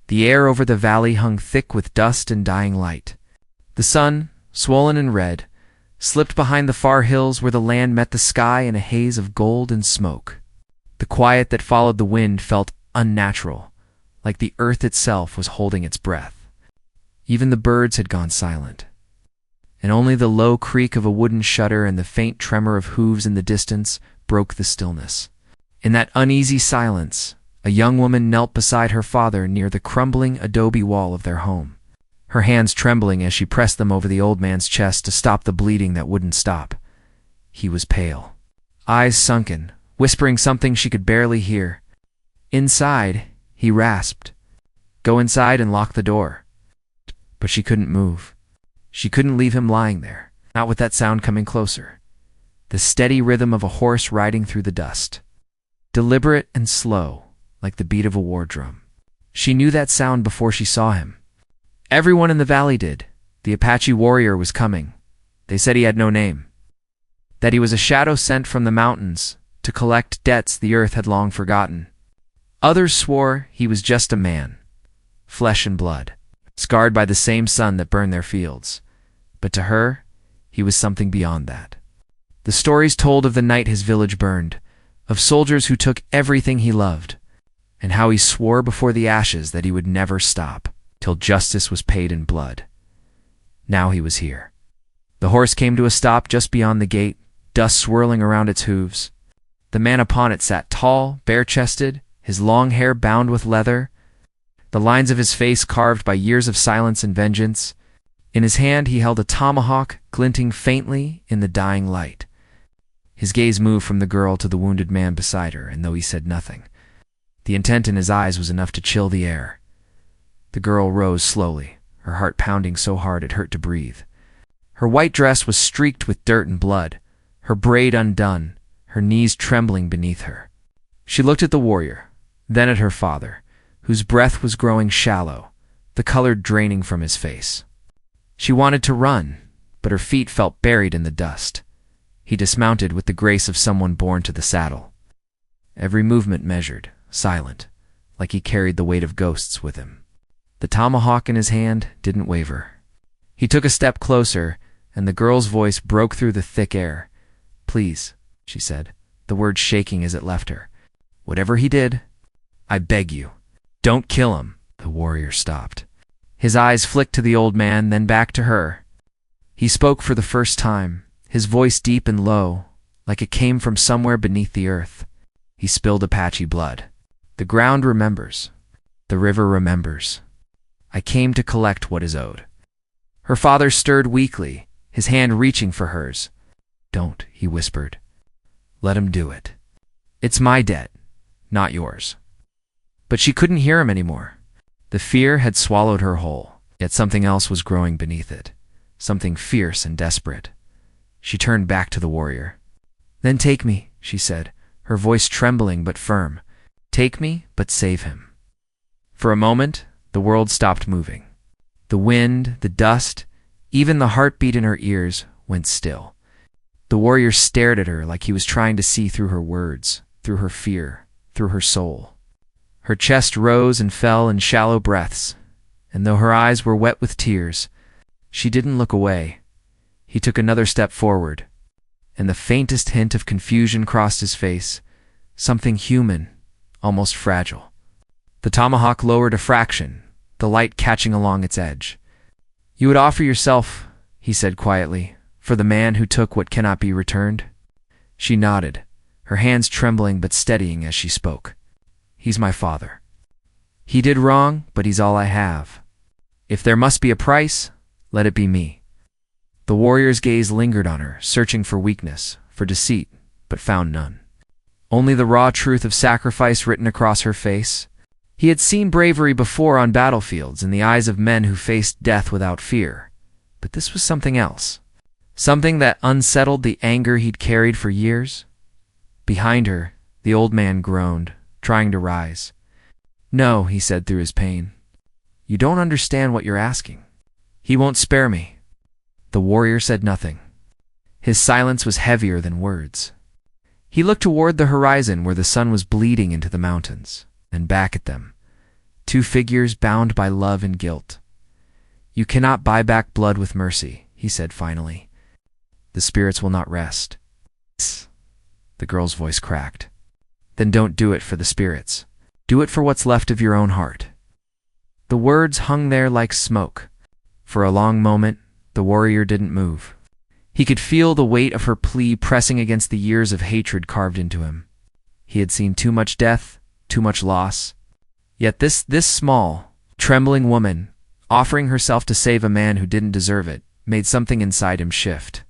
The air over the valley hung thick with dust and dying light. The sun, swollen and red, slipped behind the far hills where the land met the sky in a haze of gold and smoke. The quiet that followed the wind felt unnatural, like the earth itself was holding its breath. Even the birds had gone silent, and only the low creak of a wooden shutter and the faint tremor of hooves in the distance broke the stillness. In that uneasy silence, a young woman knelt beside her father near the crumbling adobe wall of their home, her hands trembling as she pressed them over the old man's chest to stop the bleeding that wouldn't stop. He was pale, eyes sunken, whispering something she could barely hear. Inside, he rasped, "Go inside and lock the door." But she couldn't move. She couldn't leave him lying there, not with that sound coming closer. The steady rhythm of a horse riding through the dust. Deliberate and slow, like the beat of a war drum. She knew that sound before she saw him. Everyone in the valley did. The Apache warrior was coming. They said he had no name. That he was a shadow sent from the mountains to collect debts the earth had long forgotten. Others swore he was just a man, flesh and blood, scarred by the same sun that burned their fields. But to her, he was something beyond that. The stories told of the night his village burned, of soldiers who took everything he loved, and how he swore before the ashes that he would never stop till justice was paid in blood. Now he was here. The horse came to a stop just beyond the gate, dust swirling around its hooves. The man upon it sat tall, bare-chested, his long hair bound with leather, the lines of his face carved by years of silence and vengeance. In his hand he held a tomahawk glinting faintly in the dying light. His gaze moved from the girl to the wounded man beside her, and though he said nothing, the intent in his eyes was enough to chill the air. The girl rose slowly, her heart pounding so hard it hurt to breathe. Her white dress was streaked with dirt and blood, her braid undone, her knees trembling beneath her. She looked at the warrior, then at her father, whose breath was growing shallow, the color draining from his face. She wanted to run, but her feet felt buried in the dust. He dismounted with the grace of someone born to the saddle. Every movement measured, silent, like he carried the weight of ghosts with him. The tomahawk in his hand didn't waver. He took a step closer, and the girl's voice broke through the thick air. "Please," she said, the words shaking as it left her. "Whatever he did, I beg you, don't kill him." The warrior stopped. His eyes flicked to the old man, then back to her. He spoke for the first time, his voice deep and low, like it came from somewhere beneath the earth. He spilled Apache blood. The ground remembers. The river remembers. I came to collect what is owed. Her father stirred weakly, his hand reaching for hers. "Don't," he whispered. "Let him do it. It's my debt, not yours." But she couldn't hear him anymore. The fear had swallowed her whole, yet something else was growing beneath it, something fierce and desperate. She turned back to the warrior. "Then take me," she said, her voice trembling but firm. "Take me, but save him." For a moment, the world stopped moving. The wind, the dust, even the heartbeat in her ears went still. The warrior stared at her like he was trying to see through her words, through her fear, through her soul. Her chest rose and fell in shallow breaths, and though her eyes were wet with tears, she didn't look away. He took another step forward, and the faintest hint of confusion crossed his face, something human, almost fragile. The tomahawk lowered a fraction, the light catching along its edge. "You would offer yourself," he said quietly, "for the man who took what cannot be returned?" She nodded, her hands trembling but steadying as she spoke. "He's my father. He did wrong, but he's all I have. If there must be a price, let it be me." The warrior's gaze lingered on her, searching for weakness, for deceit, but found none. Only the raw truth of sacrifice written across her face. He had seen bravery before on battlefields in the eyes of men who faced death without fear, but this was something else. Something that unsettled the anger he'd carried for years. Behind her, the old man groaned, trying to rise. "No," he said through his pain. "You don't understand what you're asking. He won't spare me." The warrior said nothing. His silence was heavier than words. He looked toward the horizon where the sun was bleeding into the mountains, and back at them, two figures bound by love and guilt. "You cannot buy back blood with mercy," he said finally. "The spirits will not rest." The girl's voice cracked. "Then don't do it for the spirits. Do it for what's left of your own heart." The words hung there like smoke. For a long moment, the warrior didn't move. He could feel the weight of her plea pressing against the years of hatred carved into him. He had seen too much death, too much loss. Yet this small, trembling woman, offering herself to save a man who didn't deserve it, made something inside him shift.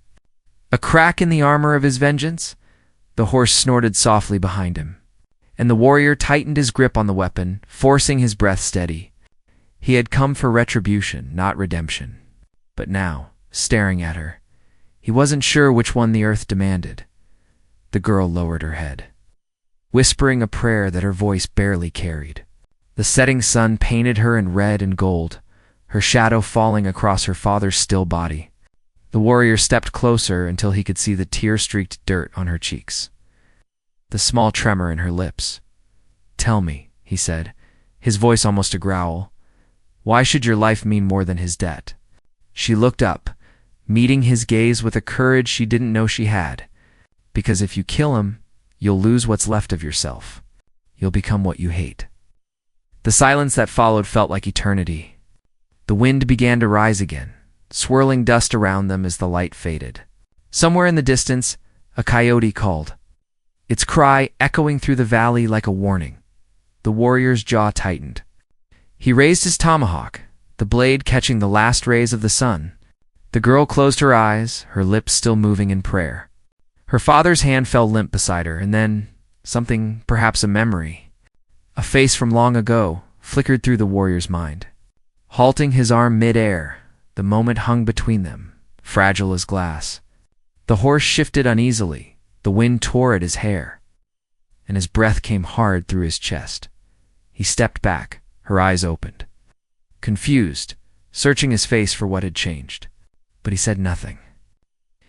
A crack in the armor of his vengeance? The horse snorted softly behind him, and the warrior tightened his grip on the weapon, forcing his breath steady. He had come for retribution, not redemption. But now, staring at her, he wasn't sure which one the earth demanded. The girl lowered her head, whispering a prayer that her voice barely carried. The setting sun painted her in red and gold, her shadow falling across her father's still body. The warrior stepped closer until he could see the tear-streaked dirt on her cheeks, the small tremor in her lips. "Tell me," he said, his voice almost a growl, "why should your life mean more than his debt?" She looked up, meeting his gaze with a courage she didn't know she had. "Because if you kill him, you'll lose what's left of yourself. You'll become what you hate." The silence that followed felt like eternity. The wind began to rise again, swirling dust around them as the light faded. Somewhere in the distance, a coyote called, its cry echoing through the valley like a warning. The warrior's jaw tightened. He raised his tomahawk, the blade catching the last rays of the sun. The girl closed her eyes, her lips still moving in prayer. Her father's hand fell limp beside her, and then something, perhaps a memory, a face from long ago, flickered through the warrior's mind. Halting his arm mid-air, the moment hung between them, fragile as glass. The horse shifted uneasily, the wind tore at his hair, and his breath came hard through his chest. He stepped back, her eyes opened, confused, searching his face for what had changed. But he said nothing.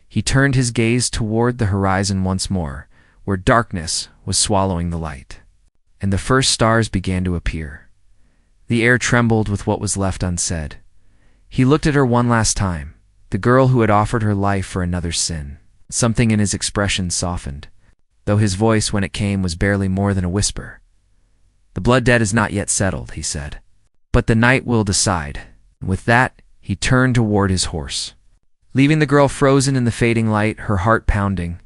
He turned his gaze toward the horizon once more, where darkness was swallowing the light, and the first stars began to appear. The air trembled with what was left unsaid. He looked at her one last time, the girl who had offered her life for another's sin. Something in his expression softened, though his voice, when it came, was barely more than a whisper. "The blood debt is not yet settled," he said, "but the night will decide." With that, he turned toward his horse, leaving the girl frozen in the fading light, her heart pounding,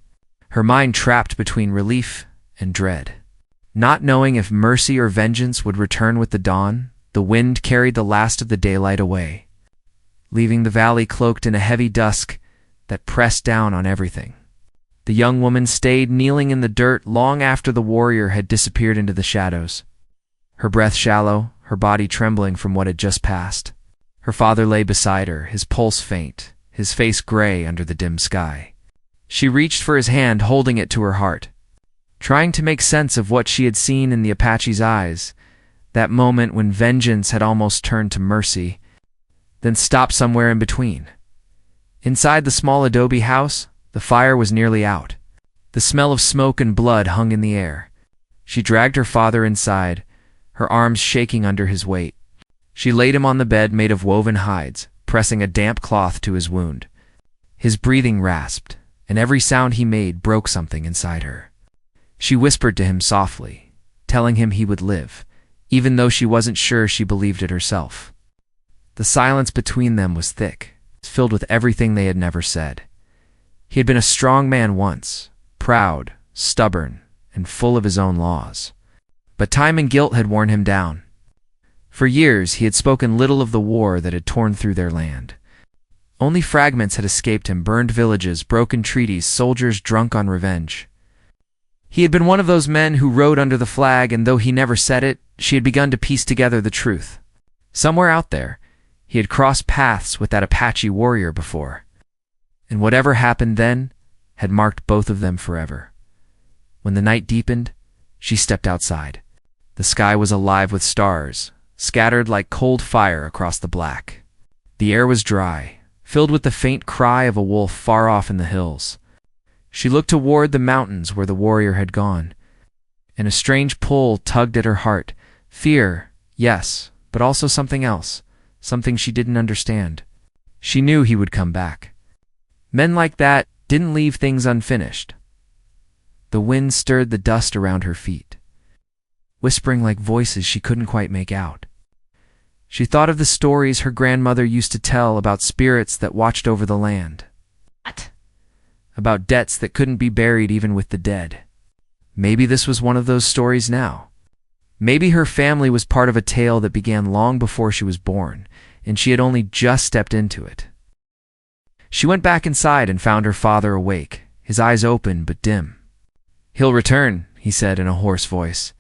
her mind trapped between relief and dread. Not knowing if mercy or vengeance would return with the dawn, the wind carried the last of the daylight away, leaving the valley cloaked in a heavy dusk that pressed down on everything. The young woman stayed kneeling in the dirt long after the warrior had disappeared into the shadows, her breath shallow, her body trembling from what had just passed. Her father lay beside her, his pulse faint, his face gray under the dim sky. She reached for his hand, holding it to her heart, trying to make sense of what she had seen in the Apache's eyes, that moment when vengeance had almost turned to mercy, then stopped somewhere in between. Inside the small adobe house, the fire was nearly out. The smell of smoke and blood hung in the air. She dragged her father inside, her arms shaking under his weight. She laid him on the bed made of woven hides, pressing a damp cloth to his wound. His breathing rasped, and every sound he made broke something inside her. She whispered to him softly, telling him he would live, even though she wasn't sure she believed it herself. The silence between them was thick, filled with everything they had never said. He had been a strong man once, proud, stubborn, and full of his own laws. But time and guilt had worn him down. For years he had spoken little of the war that had torn through their land. Only fragments had escaped him: burned villages, broken treaties, soldiers drunk on revenge. He had been one of those men who rode under the flag, and though he never said it, she had begun to piece together the truth. Somewhere out there, he had crossed paths with that Apache warrior before, and whatever happened then had marked both of them forever. When the night deepened, she stepped outside. The sky was alive with stars, scattered like cold fire across the black. The air was dry, filled with the faint cry of a wolf far off in the hills. She looked toward the mountains where the warrior had gone, and a strange pull tugged at her heart, fear Yes, but also something else, something she didn't understand. She knew he would come back. Men like that didn't leave things unfinished. The wind stirred the dust around her feet, whispering like voices she couldn't quite make out. She thought of the stories her grandmother used to tell about spirits that watched over the land. What? About debts that couldn't be buried even with the dead. Maybe this was one of those stories now. Maybe her family was part of a tale that began long before she was born, and she had only just stepped into it. She went back inside and found her father awake, his eyes open but dim. "He'll return," he said in a hoarse voice.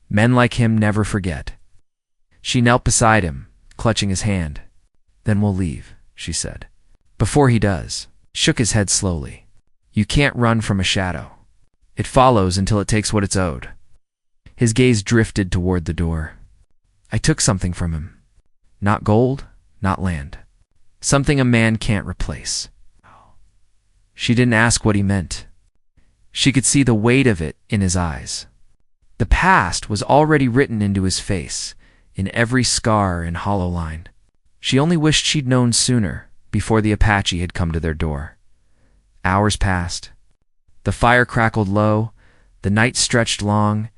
"Men like him never forget." She knelt beside him, clutching his hand. "Then we'll leave," she said. "Before he does," shook his head slowly. "You can't run from a shadow. It follows until it takes what it's owed." His gaze drifted toward the door. "I took something from him. Not gold, not land. Something a man can't replace." She didn't ask what he meant. She could see the weight of it in his eyes. The past was already written into his face, in every scar and hollow line. She only wished she'd known sooner, before the Apache had come to their door. Hours passed. The fire crackled low, the night stretched long,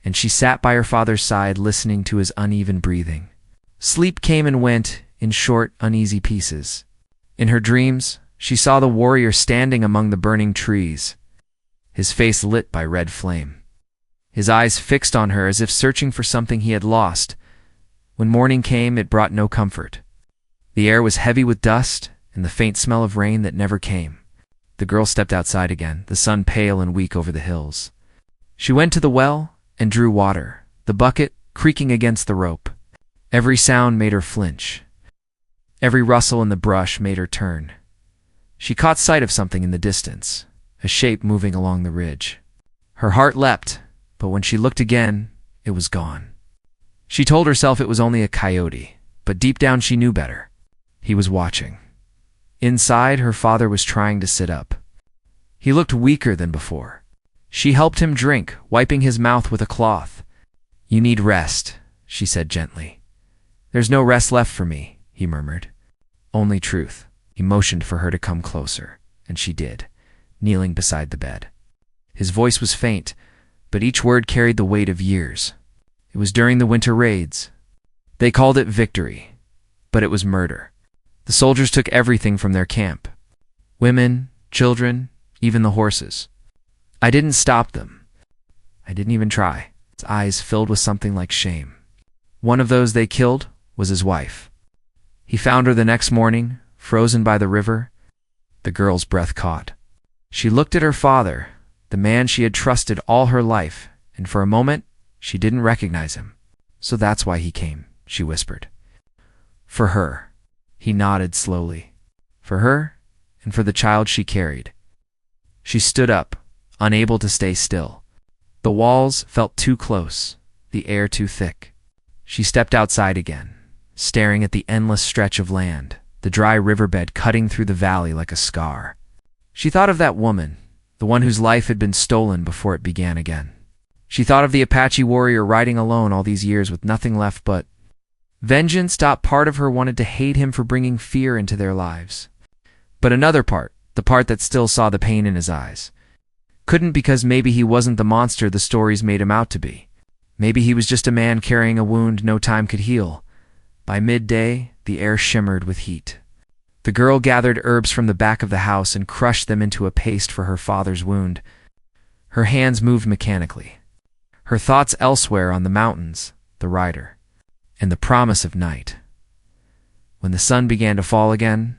and she sat by her father's side listening to his uneven breathing. Sleep came and went in short, uneasy pieces. In her dreams, she saw the warrior standing among the burning trees, his face lit by red flame, his eyes fixed on her as if searching for something he had lost. When morning came, it brought no comfort. The air was heavy with dust and the faint smell of rain that never came. The girl stepped outside again, the sun pale and weak over the hills. She went to the well and drew water, the bucket creaking against the rope. Every sound made her flinch. Every rustle in the brush made her turn. She caught sight of something in the distance, a shape moving along the ridge. Her heart leapt, but when she looked again, it was gone. She told herself it was only a coyote, but deep down she knew better. He was watching. Inside, her father was trying to sit up. He looked weaker than before. She helped him drink, wiping his mouth with a cloth. "You need rest," she said gently. "There's no rest left for me," he murmured. "Only truth." He motioned for her to come closer, and she did, kneeling beside the bed. His voice was faint, but each word carried the weight of years. It was during the winter raids. They called it victory, but it was murder. The soldiers took everything from their camp. Women, children, even the horses. I didn't stop them. I didn't even try. His eyes filled with something like shame. One of those they killed was his wife. He found her the next morning, frozen by the river. The girl's breath caught. She looked at her father, the man she had trusted all her life, and for a moment she didn't recognize him. "So that's why he came," she whispered. "For her." He nodded slowly. "For her, and for the child she carried." She stood up, unable to stay still. The walls felt too close, the air too thick. She stepped outside again, staring at the endless stretch of land, the dry riverbed cutting through the valley like a scar. She thought of that woman, the one whose life had been stolen before it began again. She thought of the Apache warrior riding alone all these years with nothing left but vengeance. Part of her wanted to hate him for bringing fear into their lives. But another part, the part that still saw the pain in his eyes, couldn't, because maybe he wasn't the monster the stories made him out to be. Maybe he was just a man carrying a wound no time could heal. By midday, the air shimmered with heat. The girl gathered herbs from the back of the house and crushed them into a paste for her father's wound. Her hands moved mechanically, her thoughts elsewhere on the mountains, the rider, and the promise of night. When the sun began to fall again,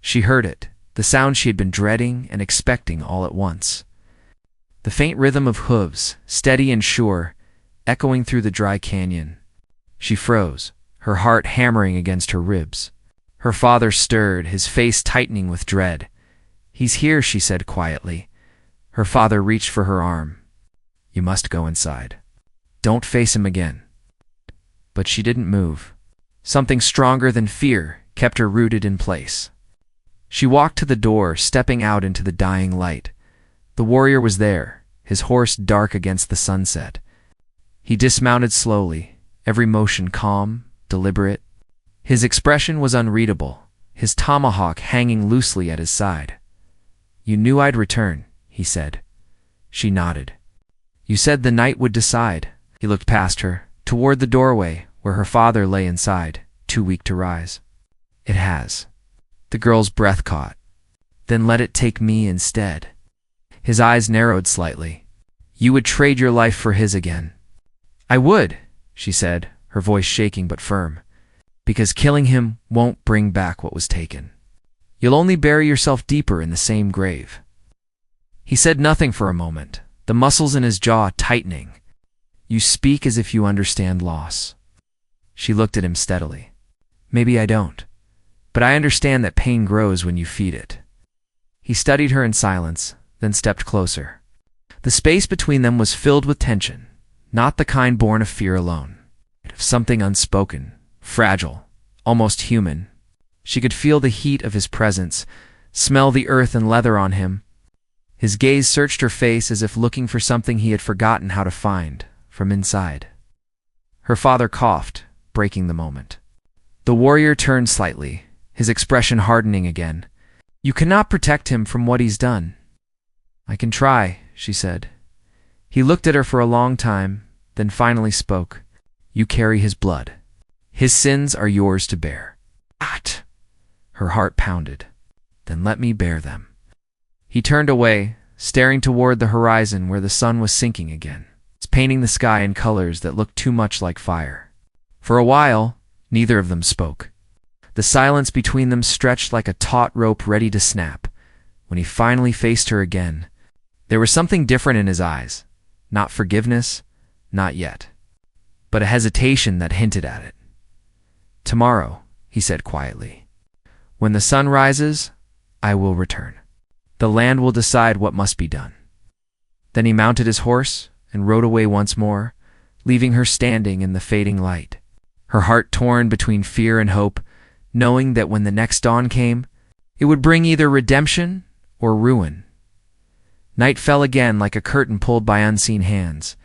she heard it, the sound she had been dreading and expecting all at once. The faint rhythm of hooves, steady and sure, echoing through the dry canyon. She froze, her heart hammering against her ribs. Her father stirred, his face tightening with dread. "He's here," she said quietly. Her father reached for her arm. "You must go inside. Don't face him again." But she didn't move. Something stronger than fear kept her rooted in place. She walked to the door, stepping out into the dying light. The warrior was there, his horse dark against the sunset. He dismounted slowly, every motion calm, deliberate. His expression was unreadable, his tomahawk hanging loosely at his side. "You knew I'd return," he said. She nodded. "You said the night would decide." He looked past her, toward the doorway where her father lay inside, too weak to rise. "It has." The girl's breath caught. "Then let it take me instead." His eyes narrowed slightly. "You would trade your life for his again." "I would," she said, her voice shaking but firm, "because killing him won't bring back what was taken. You'll only bury yourself deeper in the same grave." He said nothing for a moment, the muscles in his jaw tightening. "You speak as if you understand loss." She looked at him steadily. "Maybe I don't, but I understand that pain grows when you feed it." He studied her in silence, then stepped closer. The space between them was filled with tension, not the kind born of fear alone, of something unspoken, fragile, almost human. She could feel the heat of his presence, smell the earth and leather on him. His gaze searched her face as if looking for something he had forgotten how to find, from inside. Her father coughed, breaking the moment. The warrior turned slightly, his expression hardening again. "You cannot protect him from what he's done." "I can try," she said. He looked at her for a long time, then finally spoke. "You carry his blood. His sins are yours to bear." "What?" Her heart pounded. "Then let me bear them." He turned away, staring toward the horizon where the sun was sinking again, painting the sky in colors that looked too much like fire. For a while, neither of them spoke. The silence between them stretched like a taut rope ready to snap. When he finally faced her again, there was something different in his eyes. Not forgiveness, not yet, but a hesitation that hinted at it. "Tomorrow," he said quietly, "when the sun rises, I will return. The land will decide what must be done." Then he mounted his horse and rode away once more, leaving her standing in the fading light, her heart torn between fear and hope, knowing that when the next dawn came, it would bring either redemption or ruin. Night fell again like a curtain pulled by unseen hands,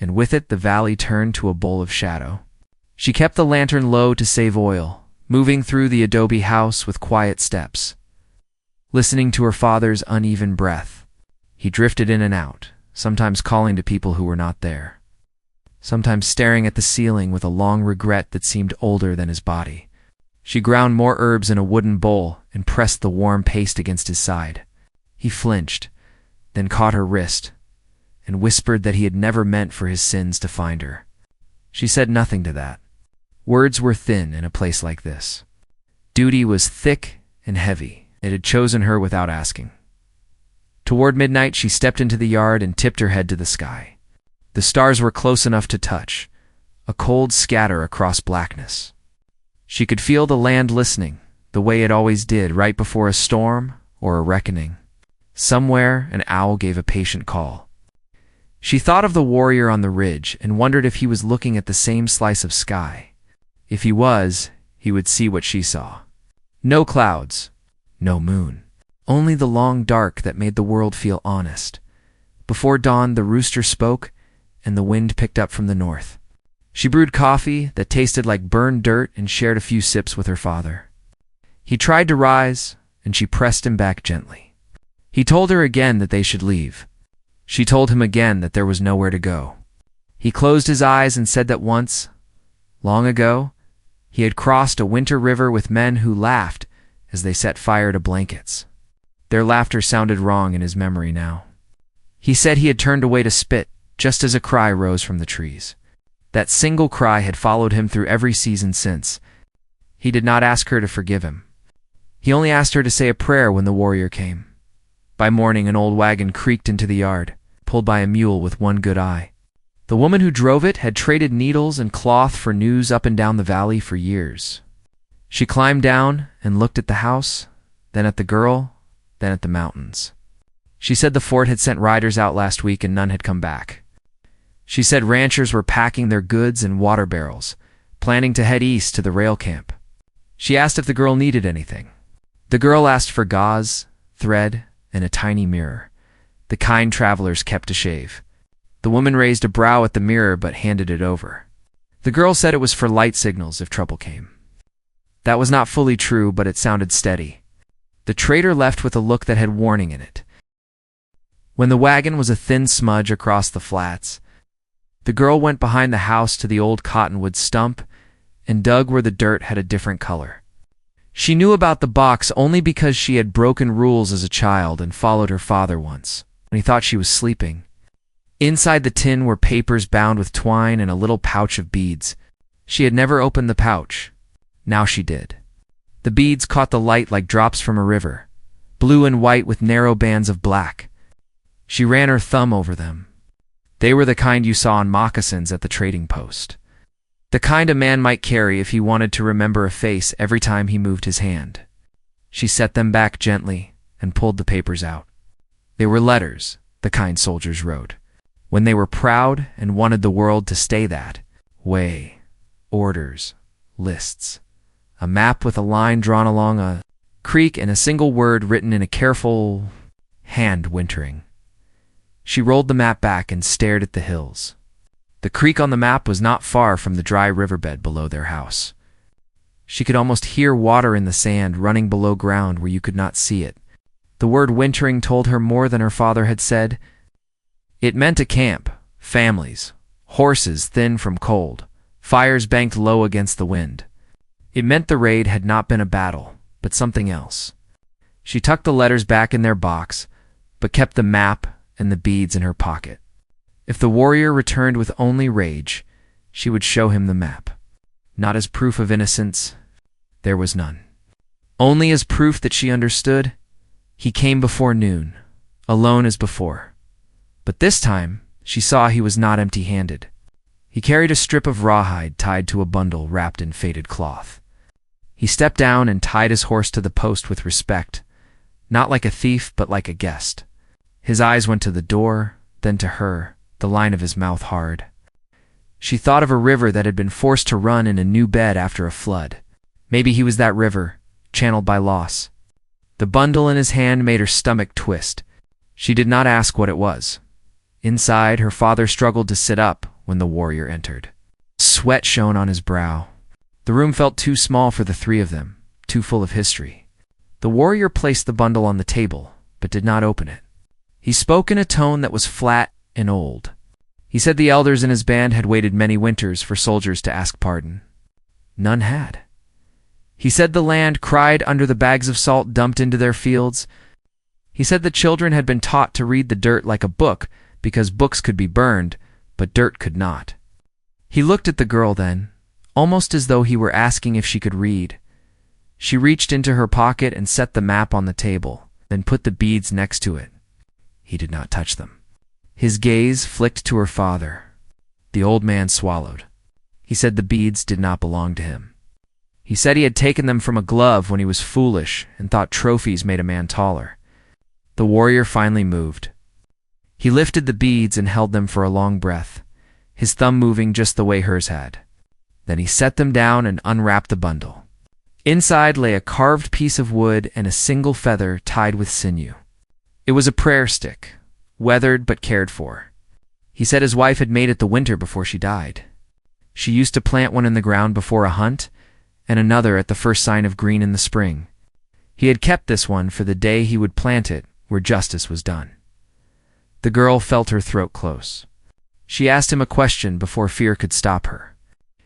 and with it the valley turned to a bowl of shadow. She kept the lantern low to save oil, moving through the adobe house with quiet steps. Listening to her father's uneven breath, he drifted in and out, sometimes calling to people who were not there, sometimes staring at the ceiling with a long regret that seemed older than his body. She ground more herbs in a wooden bowl and pressed the warm paste against his side. He flinched, then caught her wrist, and whispered that he had never meant for his sins to find her. She said nothing to that. Words were thin in a place like this. Duty was thick and heavy. It had chosen her without asking. Toward midnight, she stepped into the yard and tipped her head to the sky. The stars were close enough to touch, a cold scatter across blackness. She could feel the land listening, the way it always did right before a storm or a reckoning. Somewhere, an owl gave a patient call. She thought of the warrior on the ridge and wondered if he was looking at the same slice of sky. If he was, he would see what she saw. No clouds, no moon, only the long dark that made the world feel honest. Before dawn, the rooster spoke, and the wind picked up from the north. She brewed coffee that tasted like burned dirt and shared a few sips with her father. He tried to rise, and she pressed him back gently. He told her again that they should leave. She told him again that there was nowhere to go. He closed his eyes and said that once, long ago, he had crossed a winter river with men who laughed as they set fire to blankets. Their laughter sounded wrong in his memory now. He said he had turned away to spit just as a cry rose from the trees. That single cry had followed him through every season since. He did not ask her to forgive him. He only asked her to say a prayer when the warrior came. By morning, an old wagon creaked into the yard, pulled by a mule with one good eye. The woman who drove it had traded needles and cloth for news up and down the valley for years. She climbed down and looked at the house, then at the girl, then at the mountains. She said the fort had sent riders out last week and none had come back. She said ranchers were packing their goods in water barrels, planning to head east to the rail camp. She asked if the girl needed anything. The girl asked for gauze, thread, and a tiny mirror, the kind travelers kept to shave. The woman raised a brow at the mirror but handed it over. The girl said it was for light signals if trouble came. That was not fully true, but it sounded steady. The trader left with a look that had warning in it. When the wagon was a thin smudge across the flats, the girl went behind the house to the old cottonwood stump and dug where the dirt had a different color. She knew about the box only because she had broken rules as a child and followed her father once, when he thought she was sleeping. Inside the tin were papers bound with twine and a little pouch of beads. She had never opened the pouch. Now she did. The beads caught the light like drops from a river, blue and white with narrow bands of black. She ran her thumb over them. They were the kind you saw on moccasins at the trading post. The kind a man might carry if he wanted to remember a face every time he moved his hand. She set them back gently and pulled the papers out. They were letters, the kind soldiers wrote, when they were proud and wanted the world to stay that way. Orders, lists, a map with a line drawn along a creek and a single word written in a careful hand, wintering. She rolled the map back and stared at the hills. The creek on the map was not far from the dry riverbed below their house. She could almost hear water in the sand running below ground where you could not see it. The word wintering told her more than her father had said. It meant a camp, families, horses thin from cold, fires banked low against the wind. It meant the raid had not been a battle, but something else. She tucked the letters back in their box, but kept the map and the beads in her pocket. If the warrior returned with only rage, she would show him the map. Not as proof of innocence, there was none. Only as proof that she understood. He came before noon, alone as before. But this time, she saw he was not empty-handed. He carried a strip of rawhide tied to a bundle wrapped in faded cloth. He stepped down and tied his horse to the post with respect, not like a thief but like a guest. His eyes went to the door, then to her, the line of his mouth hard. She thought of a river that had been forced to run in a new bed after a flood. Maybe he was that river, channeled by loss. The bundle in his hand made her stomach twist. She did not ask what it was. Inside, her father struggled to sit up when the warrior entered. Sweat shone on his brow. The room felt too small for the three of them, too full of history. The warrior placed the bundle on the table, but did not open it. He spoke in a tone that was flat and old. He said the elders in his band had waited many winters for soldiers to ask pardon. None had. He said the land cried under the bags of salt dumped into their fields. He said the children had been taught to read the dirt like a book because books could be burned, but dirt could not. He looked at the girl then, almost as though he were asking if she could read. She reached into her pocket and set the map on the table, then put the beads next to it. He did not touch them. His gaze flicked to her father. The old man swallowed. He said the beads did not belong to him. He said he had taken them from a glove when he was foolish and thought trophies made a man taller. The warrior finally moved. He lifted the beads and held them for a long breath, his thumb moving just the way hers had. Then he set them down and unwrapped the bundle. Inside lay a carved piece of wood and a single feather tied with sinew. It was a prayer stick, weathered but cared for. He said his wife had made it the winter before she died. She used to plant one in the ground before a hunt, and another at the first sign of green in the spring. He had kept this one for the day he would plant it where justice was done. The girl felt her throat close. She asked him a question before fear could stop her.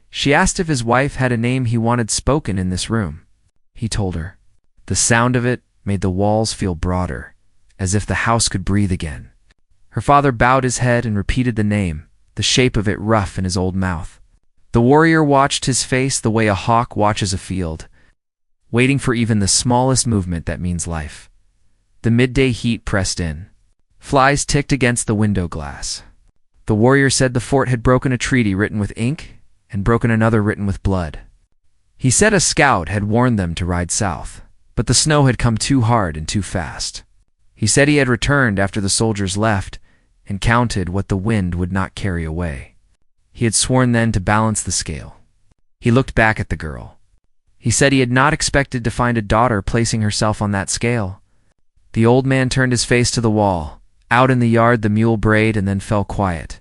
She asked if his wife had a name he wanted spoken in this room. He told her. The sound of it made the walls feel broader, as if the house could breathe again. Her father bowed his head and repeated the name, the shape of it rough in his old mouth. The warrior watched his face the way a hawk watches a field, waiting for even the smallest movement that means life. The midday heat pressed in. Flies ticked against the window glass. The warrior said the fort had broken a treaty written with ink and broken another written with blood. He said a scout had warned them to ride south, but the snow had come too hard and too fast. He said he had returned after the soldiers left and counted what the wind would not carry away. He had sworn then to balance the scale. He looked back at the girl. He said he had not expected to find a daughter placing herself on that scale. The old man turned his face to the wall. Out in the yard the mule brayed and then fell quiet.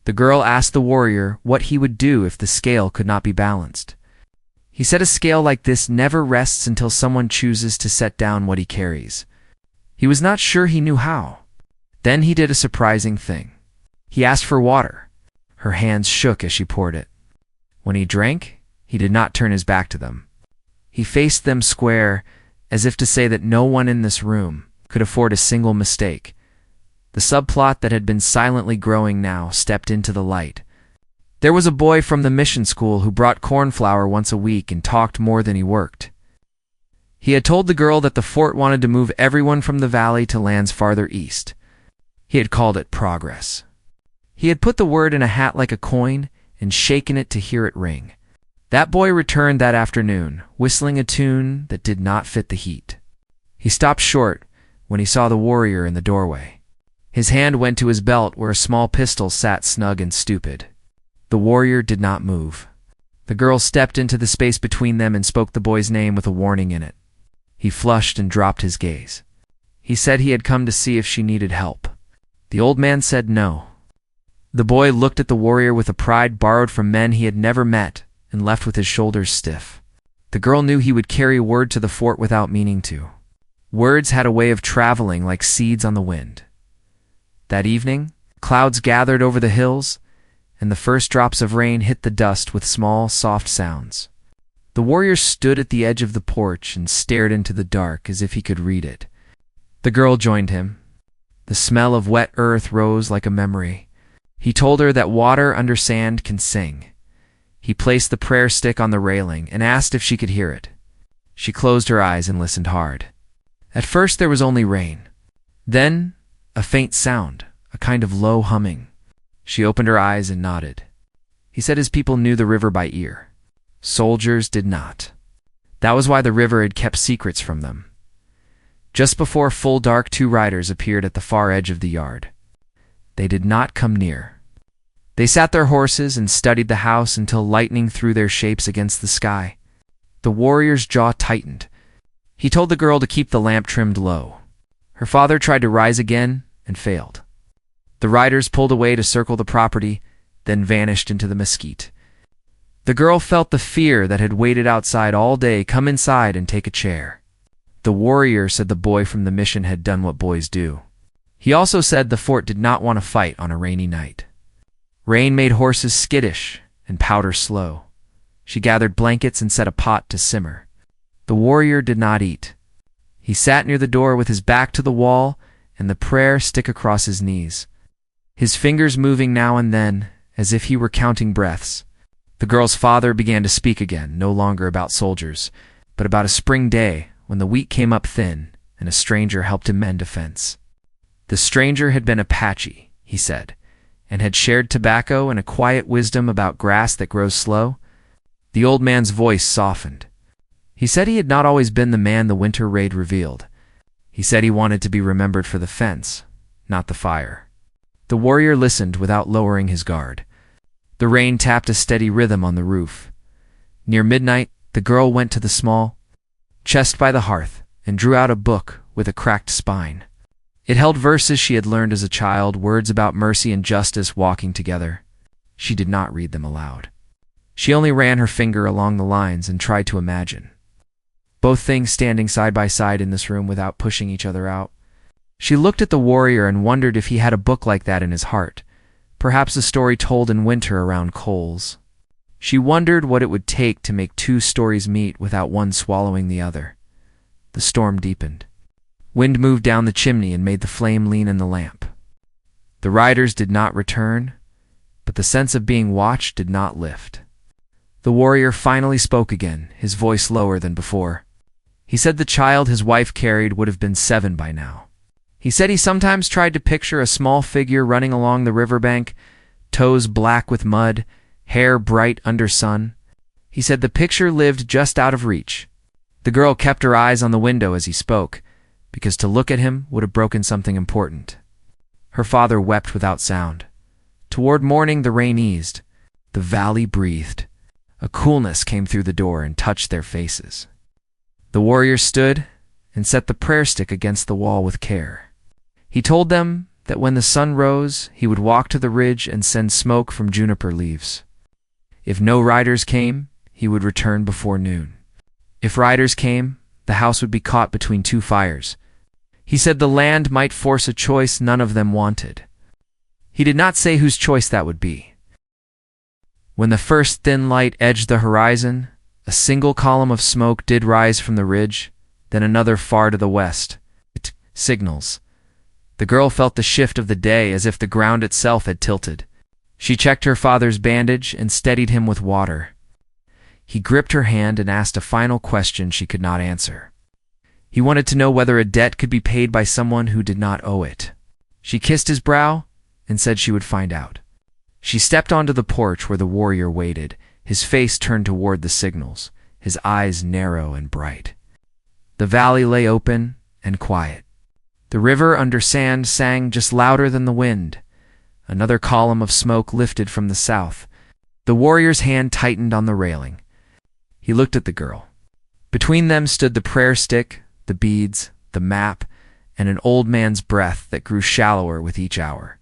The girl asked the warrior what he would do if the scale could not be balanced. He said a scale like this never rests until someone chooses to set down what he carries. He was not sure he knew how. Then he did a surprising thing. He asked for water. Her hands shook as she poured it. When he drank, he did not turn his back to them. He faced them square, as if to say that no one in this room could afford a single mistake. The subplot that had been silently growing now stepped into the light. There was a boy from the mission school who brought cornflour once a week and talked more than he worked. He had told the girl that the fort wanted to move everyone from the valley to lands farther east. He had called it progress. He had put the word in a hat like a coin and shaken it to hear it ring. That boy returned that afternoon, whistling a tune that did not fit the heat. He stopped short when he saw the warrior in the doorway. His hand went to his belt where a small pistol sat snug and stupid. The warrior did not move. The girl stepped into the space between them and spoke the boy's name with a warning in it. He flushed and dropped his gaze. He said he had come to see if she needed help. The old man said no. The boy looked at the warrior with a pride borrowed from men he had never met and left with his shoulders stiff. The girl knew he would carry word to the fort without meaning to. Words had a way of traveling like seeds on the wind. That evening, clouds gathered over the hills, and the first drops of rain hit the dust with small, soft sounds. The warrior stood at the edge of the porch and stared into the dark as if he could read it. The girl joined him. The smell of wet earth rose like a memory. He told her that water under sand can sing. He placed the prayer stick on the railing and asked if she could hear it. She closed her eyes and listened hard. At first there was only rain. Then a faint sound, a kind of low humming. She opened her eyes and nodded. He said his people knew the river by ear. Soldiers did not. That was why the river had kept secrets from them. Just before full dark, 2 riders appeared at the far edge of the yard. They did not come near. They sat their horses and studied the house until lightning threw their shapes against the sky. The warrior's jaw tightened. He told the girl to keep the lamp trimmed low. Her father tried to rise again and failed. The riders pulled away to circle the property, then vanished into the mesquite. The girl felt the fear that had waited outside all day come inside and take a chair. The warrior said the boy from the mission had done what boys do. He also said the fort did not want to fight on a rainy night. Rain made horses skittish and powder slow. She gathered blankets and set a pot to simmer. The warrior did not eat. He sat near the door with his back to the wall and the prayer stick across his knees, his fingers moving now and then as if he were counting breaths. The girl's father began to speak again, no longer about soldiers, but about a spring day when the wheat came up thin and a stranger helped him mend a fence. The stranger had been Apache, he said, and had shared tobacco and a quiet wisdom about grass that grows slow. The old man's voice softened. He said he had not always been the man the winter raid revealed. He said he wanted to be remembered for the fence, not the fire. The warrior listened without lowering his guard. The rain tapped a steady rhythm on the roof. Near midnight, the girl went to the small chest by the hearth and drew out a book with a cracked spine. It held verses she had learned as a child, words about mercy and justice walking together. She did not read them aloud. She only ran her finger along the lines and tried to imagine. Both things standing side by side in this room without pushing each other out. She looked at the warrior and wondered if he had a book like that in his heart, perhaps a story told in winter around coals. She wondered what it would take to make 2 stories meet without one swallowing the other. The storm deepened. Wind moved down the chimney and made the flame lean in the lamp. The riders did not return, but the sense of being watched did not lift. The warrior finally spoke again, his voice lower than before. He said the child his wife carried would have been 7 by now. He said he sometimes tried to picture a small figure running along the riverbank, toes black with mud, hair bright under sun. He said the picture lived just out of reach. The girl kept her eyes on the window as he spoke, because to look at him would have broken something important. Her father wept without sound. Toward morning the rain eased. The valley breathed. A coolness came through the door and touched their faces. The warrior stood and set the prayer stick against the wall with care. He told them that when the sun rose, he would walk to the ridge and send smoke from juniper leaves. If no riders came, he would return before noon. If riders came, the house would be caught between two fires. He said the land might force a choice none of them wanted. He did not say whose choice that would be. When the first thin light edged the horizon, a single column of smoke did rise from the ridge, then another far to the west. Signals. The girl felt the shift of the day as if the ground itself had tilted. She checked her father's bandage and steadied him with water. He gripped her hand and asked a final question she could not answer. He wanted to know whether a debt could be paid by someone who did not owe it. She kissed his brow and said she would find out. She stepped onto the porch where the warrior waited, his face turned toward the signals, his eyes narrow and bright. The valley lay open and quiet. The river under sand sang just louder than the wind. Another column of smoke lifted from the south. The warrior's hand tightened on the railing. He looked at the girl. Between them stood the prayer stick, the beads, the map, and an old man's breath that grew shallower with each hour.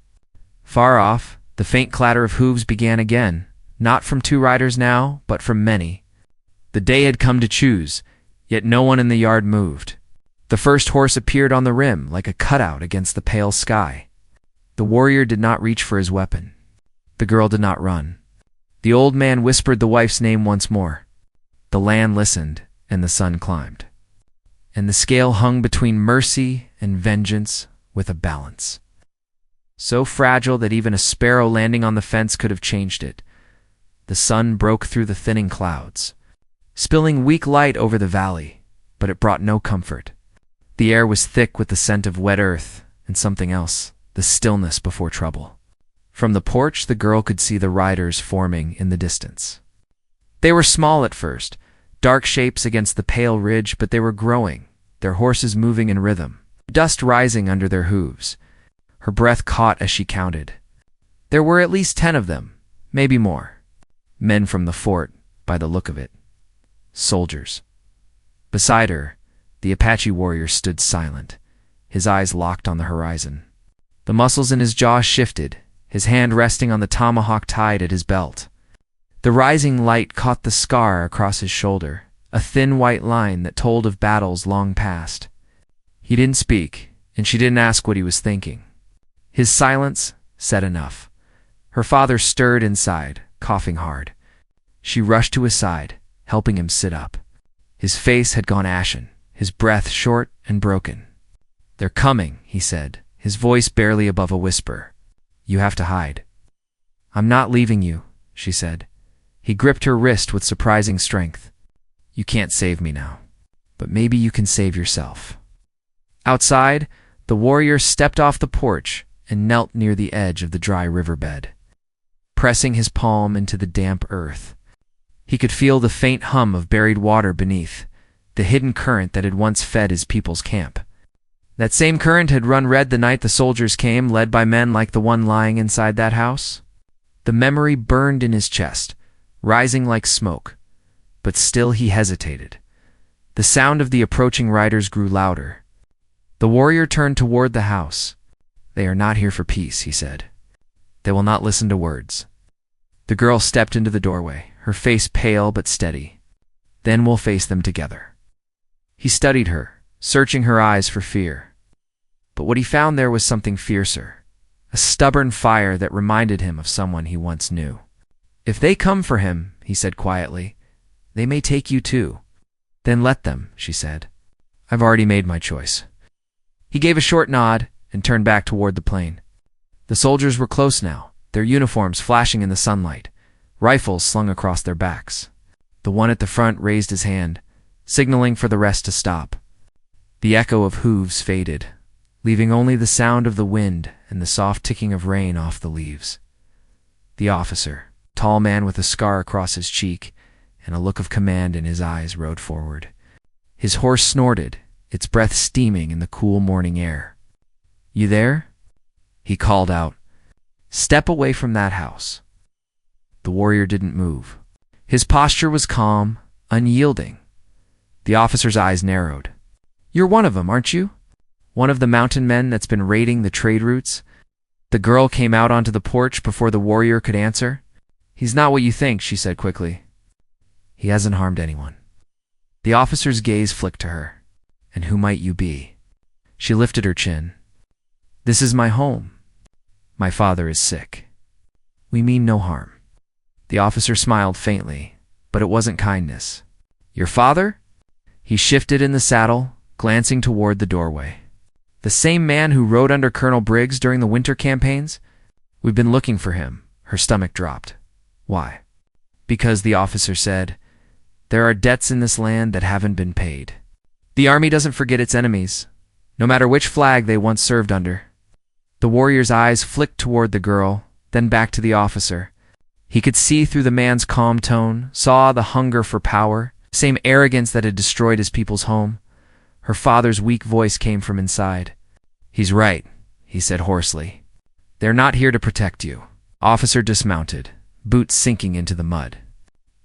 Far off, the faint clatter of hooves began again, not from two riders now, but from many. The day had come to choose, yet no one in the yard moved. The first horse appeared on the rim like a cutout against the pale sky. The warrior did not reach for his weapon. The girl did not run. The old man whispered the wife's name once more. The land listened, and the sun climbed. And the scale hung between mercy and vengeance with a balance. So fragile that even a sparrow landing on the fence could have changed it. The sun broke through the thinning clouds, spilling weak light over the valley, but it brought no comfort. The air was thick with the scent of wet earth and something else, the stillness before trouble. From the porch, the girl could see the riders forming in the distance. They were small at first, dark shapes against the pale ridge, but they were growing, their horses moving in rhythm, dust rising under their hooves. Her breath caught as she counted. There were at least 10 of them, maybe more. Men from the fort, by the look of it. Soldiers. Beside her, the Apache warrior stood silent, his eyes locked on the horizon. The muscles in his jaw shifted, his hand resting on the tomahawk tied at his belt. The rising light caught the scar across his shoulder, a thin white line that told of battles long past. He didn't speak, and she didn't ask what he was thinking. His silence said enough. Her father stirred inside, coughing hard. She rushed to his side, helping him sit up. His face had gone ashen, his breath short and broken. "They're coming," he said, his voice barely above a whisper. "You have to hide." "I'm not leaving you," she said. He gripped her wrist with surprising strength. "You can't save me now, but maybe you can save yourself." Outside, the warrior stepped off the porch and knelt near the edge of the dry riverbed, pressing his palm into the damp earth. He could feel the faint hum of buried water beneath, the hidden current that had once fed his people's camp. That same current had run red the night the soldiers came, led by men like the one lying inside that house. The memory burned in his chest, rising like smoke, but still he hesitated. The sound of the approaching riders grew louder. The warrior turned toward the house. "They are not here for peace," he said. "They will not listen to words." The girl stepped into the doorway, her face pale but steady. "Then we'll face them together." He studied her, searching her eyes for fear. But what he found there was something fiercer, a stubborn fire that reminded him of someone he once knew. "If they come for him," he said quietly, "they may take you too." "Then let them," she said. "I've already made my choice." He gave a short nod and turned back toward the plain. The soldiers were close now, their uniforms flashing in the sunlight, rifles slung across their backs. The one at the front raised his hand, signaling for the rest to stop. The echo of hooves faded, leaving only the sound of the wind and the soft ticking of rain off the leaves. The officer, tall man with a scar across his cheek and a look of command in his eyes, rode forward. His horse snorted, its breath steaming in the cool morning air. "You there?" he called out. "Step away from that house." The warrior didn't move. His posture was calm, unyielding. The officer's eyes narrowed. "You're one of them, aren't you? One of the mountain men that's been raiding the trade routes? The girl came out onto the porch before the warrior could answer. "He's not what you think," she said quickly. "He hasn't harmed anyone." The officer's gaze flicked to her. "And who might you be?" She lifted her chin. "This is my home. My father is sick. We mean no harm." The officer smiled faintly, but it wasn't kindness. "Your father?" He shifted in the saddle, glancing toward the doorway. "The same man who rode under Colonel Briggs during the winter campaigns? We've been looking for him." Her stomach dropped. "Why?" "Because," the officer said, "there are debts in this land that haven't been paid. The army doesn't forget its enemies, no matter which flag they once served under." The warrior's eyes flicked toward the girl, then back to the officer. He could see through the man's calm tone, saw the hunger for power, same arrogance that had destroyed his people's home. Her father's weak voice came from inside. "He's right," he said hoarsely. "They're not here to protect you." Officer dismounted, boots sinking into the mud.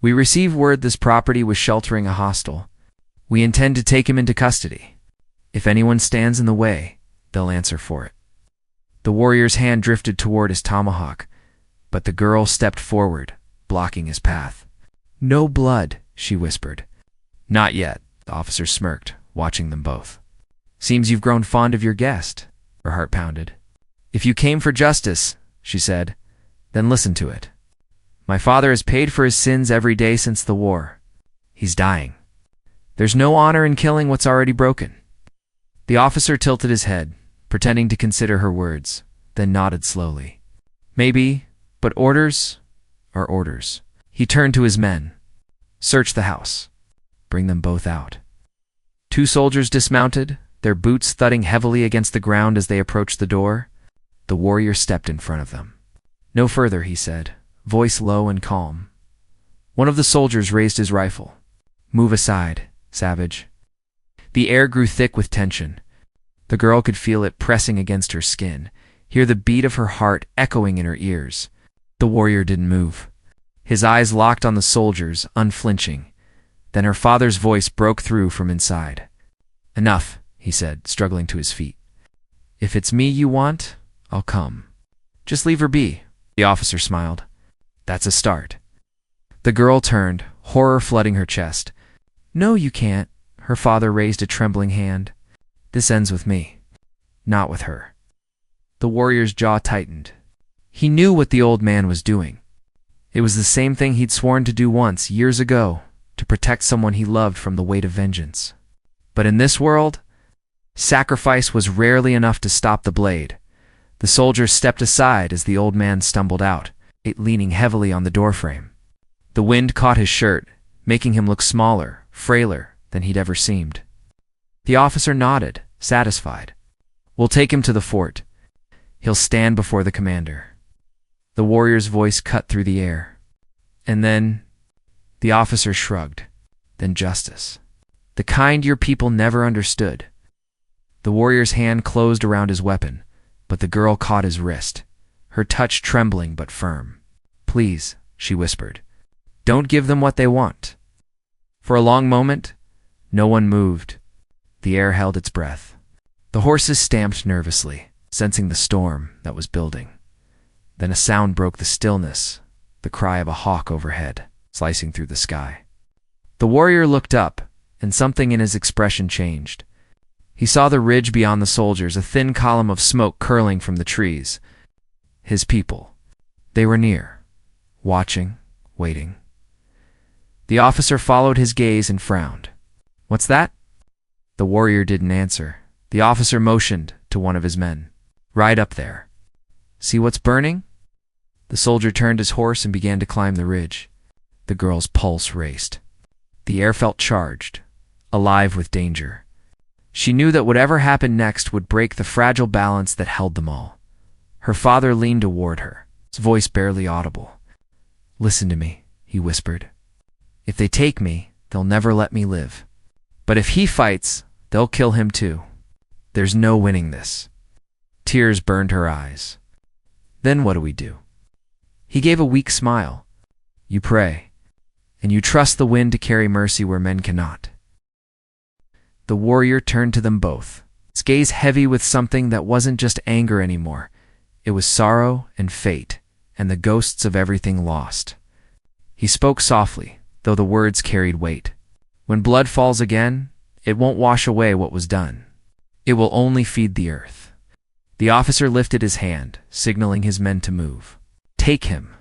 "We received word this property was sheltering a hostile. We intend to take him into custody. If anyone stands in the way, they'll answer for it." The warrior's hand drifted toward his tomahawk, but the girl stepped forward, blocking his path. "No blood," she whispered. "Not yet," the officer smirked, watching them both. "Seems you've grown fond of your guest." Her heart pounded. "If you came for justice," she said, "then listen to it. My father has paid for his sins every day since the war. He's dying. There's no honor in killing what's already broken." The officer tilted his head, pretending to consider her words, then nodded slowly. "Maybe, but orders are orders." He turned to his men. "Search the house. Bring them both out." Two soldiers dismounted, their boots thudding heavily against the ground as they approached the door. The warrior stepped in front of them. "No further," he said, voice low and calm. One of the soldiers raised his rifle. "Move aside, savage." The air grew thick with tension. The girl could feel it pressing against her skin, hear the beat of her heart echoing in her ears. The warrior didn't move. His eyes locked on the soldiers, unflinching. Then her father's voice broke through from inside. "Enough," he said, struggling to his feet. "If it's me you want, I'll come. Just leave her be." The officer smiled. "That's a start." The girl turned, horror flooding her chest. "No, you can't." Her father raised a trembling hand. "This ends with me, not with her." The warrior's jaw tightened. He knew what the old man was doing. It was the same thing he'd sworn to do once, years ago, to protect someone he loved from the weight of vengeance. But in this world, sacrifice was rarely enough to stop the blade. The soldier stepped aside as the old man stumbled out, leaning heavily on the doorframe. The wind caught his shirt, making him look smaller, frailer than he'd ever seemed. The officer nodded, satisfied. "We'll take him to the fort. He'll stand before the commander." The warrior's voice cut through the air. "And then," the officer shrugged, "then justice. The kind your people never understood." The warrior's hand closed around his weapon, but the girl caught his wrist, her touch trembling but firm. "Please," she whispered, "don't give them what they want." For a long moment, no one moved. The air held its breath. The horses stamped nervously, sensing the storm that was building. Then a sound broke the stillness, the cry of a hawk overhead, slicing through the sky. The warrior looked up, and something in his expression changed. He saw the ridge beyond the soldiers, a thin column of smoke curling from the trees. His people. They were near, watching, waiting. The officer followed his gaze and frowned. "What's that?" The warrior didn't answer. The officer motioned to one of his men. "Ride up there. See what's burning?" The soldier turned his horse and began to climb the ridge. The girl's pulse raced. The air felt charged, alive with danger. She knew that whatever happened next would break the fragile balance that held them all. Her father leaned toward her, his voice barely audible. "Listen to me," he whispered. "If they take me, they'll never let me live. But if he fights, they'll kill him too. There's no winning this." Tears burned her eyes. "Then what do we do?" He gave a weak smile. "You pray, and you trust the wind to carry mercy where men cannot." The warrior turned to them both, his gaze heavy with something that wasn't just anger anymore. It was sorrow and fate, and the ghosts of everything lost. He spoke softly, though the words carried weight. When blood falls again, it won't wash away what was done. It will only feed the earth. The officer lifted his hand, signaling his men to move. Take him.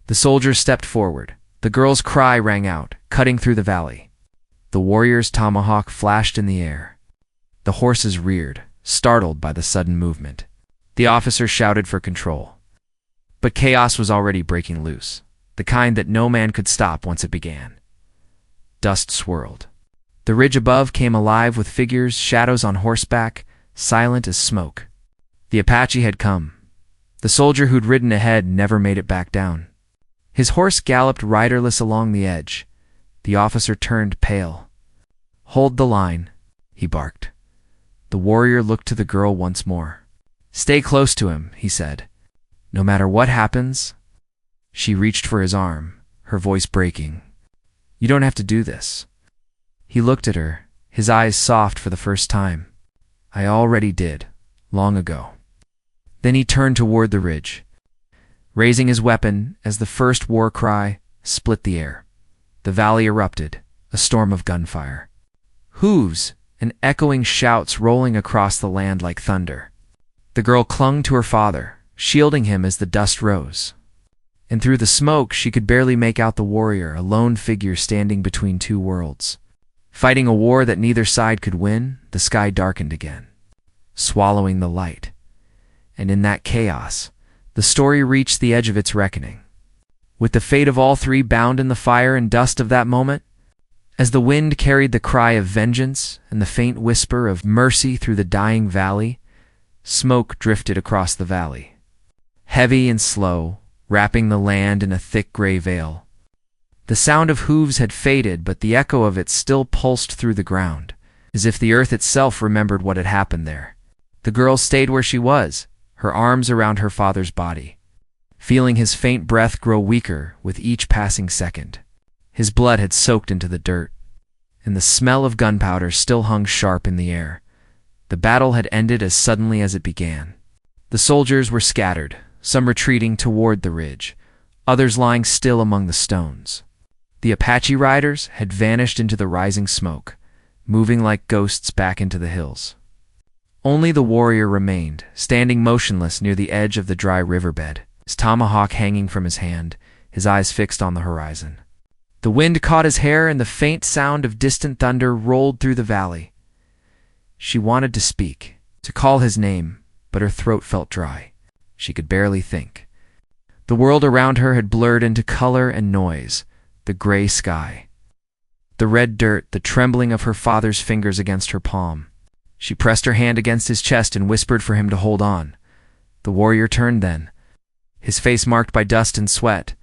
The soldiers stepped forward. The girl's cry rang out, cutting through the valley. The warrior's tomahawk flashed in the air. The horses reared, startled by the sudden movement. The officer shouted for control. But chaos was already breaking loose, the kind that no man could stop once it began. Dust swirled. The ridge above came alive with figures, shadows on horseback, silent as smoke. The Apache had come. The soldier who'd ridden ahead never made it back down. His horse galloped riderless along the edge. The officer turned pale. Hold the line, he barked. The warrior looked to the girl once more. Stay close to him, he said. No matter what happens. She reached for his arm, her voice breaking. You don't have to do this. He looked at her, his eyes soft for the first time. I already did, long ago. Then he turned toward the ridge, raising his weapon as the first war cry split the air. The valley erupted, a storm of gunfire. Hooves and echoing shouts rolling across the land like thunder. The girl clung to her father, shielding him as the dust rose. And through the smoke she could barely make out the warrior, a lone figure standing between two worlds. Fighting a war that neither side could win, the sky darkened again, swallowing the light. And in that chaos, the story reached the edge of its reckoning. With the fate of all three bound in the fire and dust of that moment, as the wind carried the cry of vengeance and the faint whisper of mercy through the dying valley, smoke drifted across the valley, heavy and slow, wrapping the land in a thick gray veil. The sound of hooves had faded, but the echo of it still pulsed through the ground, as if the earth itself remembered what had happened there. The girl stayed where she was, her arms around her father's body, feeling his faint breath grow weaker with each passing second. His blood had soaked into the dirt, and the smell of gunpowder still hung sharp in the air. The battle had ended as suddenly as it began. The soldiers were scattered, some retreating toward the ridge, others lying still among the stones. The Apache riders had vanished into the rising smoke, moving like ghosts back into the hills. Only the warrior remained, standing motionless near the edge of the dry riverbed, his tomahawk hanging from his hand, his eyes fixed on the horizon. The wind caught his hair, and the faint sound of distant thunder rolled through the valley. She wanted to speak, to call his name, but her throat felt dry. She could barely think. The world around her had blurred into color and noise, the gray sky, the red dirt, the trembling of her father's fingers against her palm. She pressed her hand against his chest and whispered for him to hold on. The warrior turned then, his face marked by dust and sweat,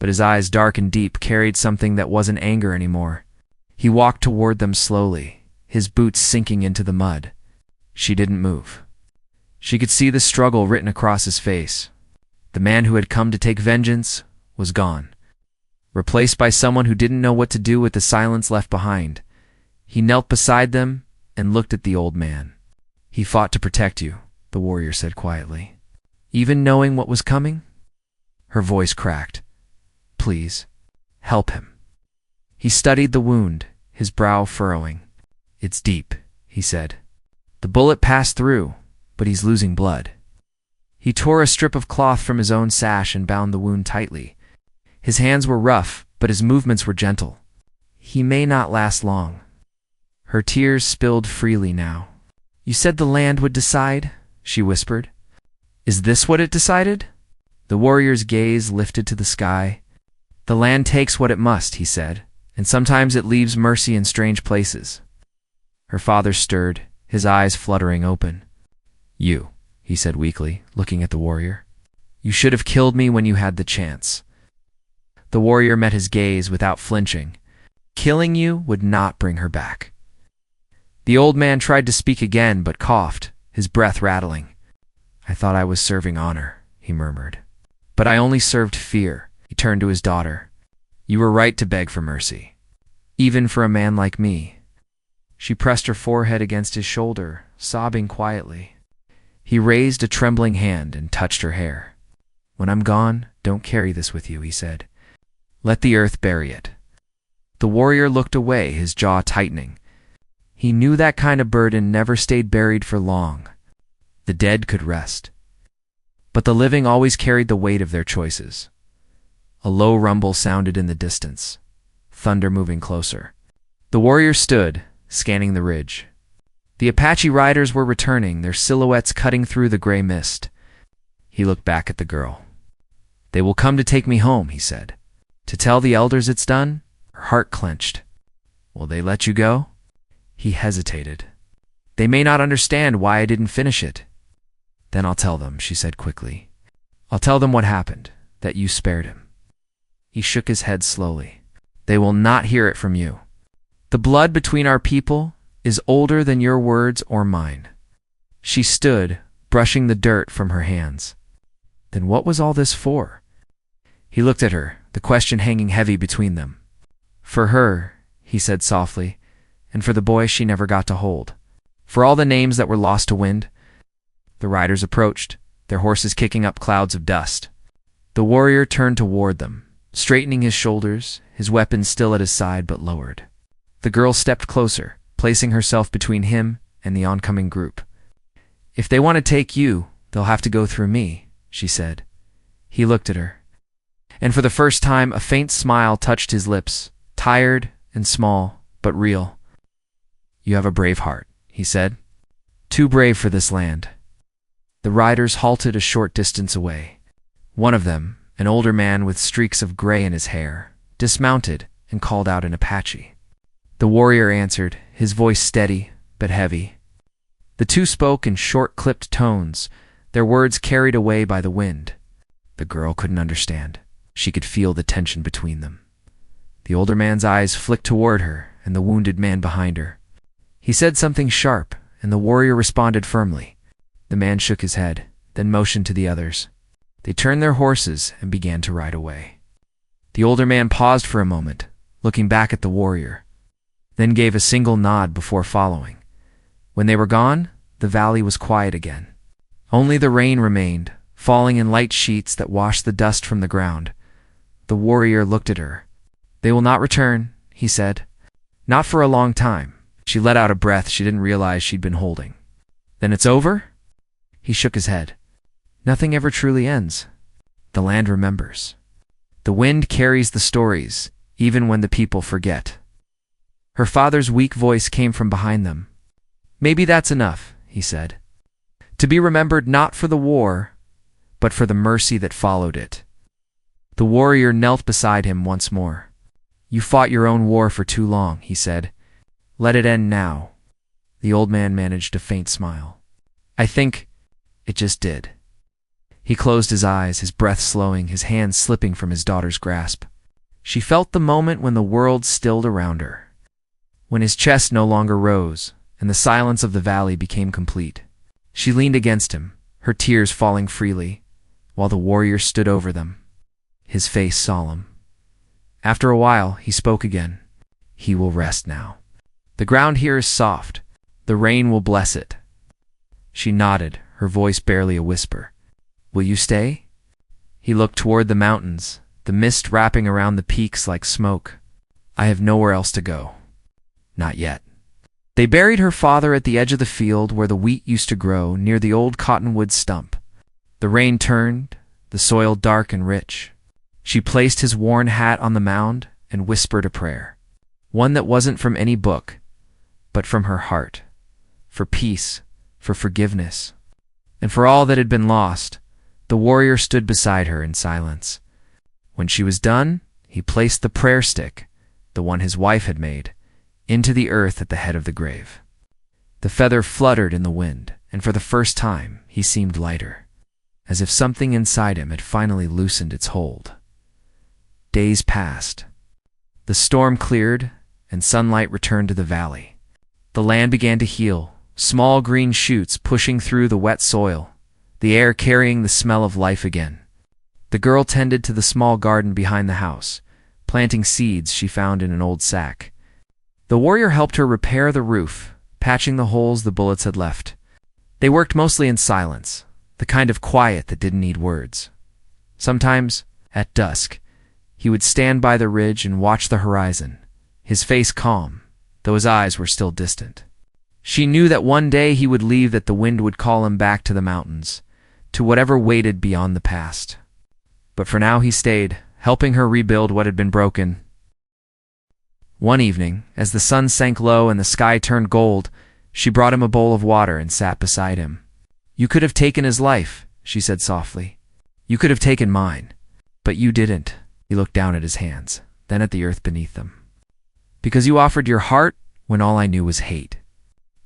but his eyes, dark and deep, carried something that wasn't anger anymore. He walked toward them slowly, his boots sinking into the mud. She didn't move. She could see the struggle written across his face. The man who had come to take vengeance was gone, replaced by someone who didn't know what to do with the silence left behind. He knelt beside them and looked at the old man. He fought to protect you, the warrior said quietly. Even knowing what was coming? Her voice cracked. Please, help him. He studied the wound, his brow furrowing. It's deep, he said. The bullet passed through, but he's losing blood. He tore a strip of cloth from his own sash and bound the wound tightly. His hands were rough, but his movements were gentle. He may not last long. Her tears spilled freely now. You said the land would decide, she whispered. Is this what it decided? The warrior's gaze lifted to the sky. The land takes what it must, he said, and sometimes it leaves mercy in strange places. Her father stirred, his eyes fluttering open. You, he said weakly, looking at the warrior. You should have killed me when you had the chance. The warrior met his gaze without flinching. Killing you would not bring her back. The old man tried to speak again, but coughed, his breath rattling. I thought I was serving honor, he murmured. But I only served fear. He turned to his daughter. You were right to beg for mercy, even for a man like me. She pressed her forehead against his shoulder, sobbing quietly. He raised a trembling hand and touched her hair. "When I'm gone, don't carry this with you," he said. "Let the earth bury it." The warrior looked away, his jaw tightening. He knew that kind of burden never stayed buried for long. The dead could rest, but the living always carried the weight of their choices. A low rumble sounded in the distance, thunder moving closer. The warrior stood, scanning the ridge. The Apache riders were returning, their silhouettes cutting through the gray mist. He looked back at the girl. "They will come to take me home," he said. "To tell the elders it's done?" Her heart clenched. "Will they let you go?" He hesitated. "They may not understand why I didn't finish it." "Then I'll tell them," she said quickly. "I'll tell them what happened, that you spared him." He shook his head slowly. "They will not hear it from you. The blood between our people is older than your words or mine." She stood, brushing the dirt from her hands. Then what was all this for? He looked at her, the question hanging heavy between them. "For her," he said softly, "and for the boy she never got to hold. For all the names that were lost to wind." The riders approached, their horses kicking up clouds of dust. The warrior turned toward them, straightening his shoulders, his weapon still at his side but lowered. The girl stepped closer, placing herself between him and the oncoming group. "If they want to take you, they'll have to go through me," she said. He looked at her, and for the first time a faint smile touched his lips, tired and small, but real. "You have a brave heart," he said. "Too brave for this land." The riders halted a short distance away. One of them, an older man with streaks of gray in his hair, dismounted and called out in Apache. The warrior answered, his voice steady but heavy. The two spoke in short, clipped tones, their words carried away by the wind. The girl couldn't understand. She could feel the tension between them. The older man's eyes flicked toward her and the wounded man behind her. He said something sharp, and the warrior responded firmly. The man shook his head, then motioned to the others. They turned their horses and began to ride away. The older man paused for a moment, looking back at the warrior, then gave a single nod before following. When they were gone, the valley was quiet again. Only the rain remained, falling in light sheets that washed the dust from the ground. The warrior looked at her. "They will not return," he said. "Not for a long time." She let out a breath she didn't realize she'd been holding. "Then it's over?" He shook his head. "Nothing ever truly ends. The land remembers. The wind carries the stories, even when the people forget." Her father's weak voice came from behind them. "Maybe that's enough," he said. "To be remembered not for the war, but for the mercy that followed it." The warrior knelt beside him once more. "You fought your own war for too long," he said. "Let it end now." The old man managed a faint smile. "I think it just did." He closed his eyes, his breath slowing, his hands slipping from his daughter's grasp. She felt the moment when the world stilled around her, when his chest no longer rose, and the silence of the valley became complete. She leaned against him, her tears falling freely, while the warrior stood over them, his face solemn. After a while, he spoke again. "He will rest now. The ground here is soft. The rain will bless it." She nodded, her voice barely a whisper. "Will you stay?" He looked toward the mountains, the mist wrapping around the peaks like smoke. "I have nowhere else to go. Not yet." They buried her father at the edge of the field where the wheat used to grow, near the old cottonwood stump. The rain turned, the soil dark and rich. She placed his worn hat on the mound and whispered a prayer, one that wasn't from any book, but from her heart, for peace, for forgiveness, and for all that had been lost. The warrior stood beside her in silence. When she was done, he placed the prayer stick, the one his wife had made, into the earth at the head of the grave. The feather fluttered in the wind, and for the first time he seemed lighter, as if something inside him had finally loosened its hold. Days passed. The storm cleared, and sunlight returned to the valley. The land began to heal, small green shoots pushing through the wet soil, the air carrying the smell of life again. The girl tended to the small garden behind the house, planting seeds she found in an old sack. The warrior helped her repair the roof, patching the holes the bullets had left. They worked mostly in silence, the kind of quiet that didn't need words. Sometimes, at dusk, he would stand by the ridge and watch the horizon, his face calm, though his eyes were still distant. She knew that one day he would leave, that the wind would call him back to the mountains, to whatever waited beyond the past. But for now he stayed, helping her rebuild what had been broken. One evening, as the sun sank low and the sky turned gold, she brought him a bowl of water and sat beside him. "You could have taken his life," she said softly. "You could have taken mine. But you didn't." He looked down at his hands, then at the earth beneath them. "Because you offered your heart when all I knew was hate.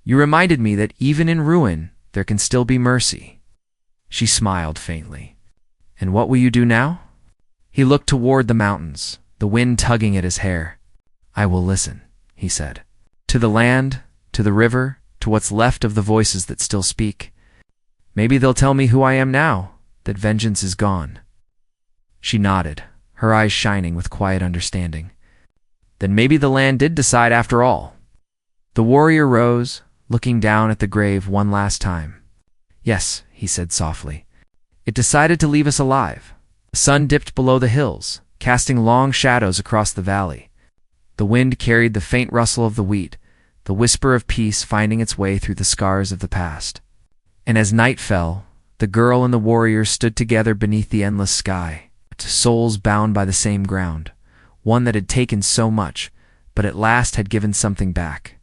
You reminded me that even in ruin, there can still be mercy." She smiled faintly. "And what will you do now?" He looked toward the mountains, the wind tugging at his hair. "I will listen," he said. "To the land, to the river, to what's left of the voices that still speak. Maybe they'll tell me who I am now, that vengeance is gone." She nodded, her eyes shining with quiet understanding. Then maybe the land did decide after all. The warrior rose, looking down at the grave one last time. "Yes," he said softly. "It decided to leave us alive." The sun dipped below the hills, casting long shadows across the valley. The wind carried the faint rustle of the wheat, the whisper of peace finding its way through the scars of the past. And as night fell, the girl and the warrior stood together beneath the endless sky, souls bound by the same ground, one that had taken so much, but at last had given something back.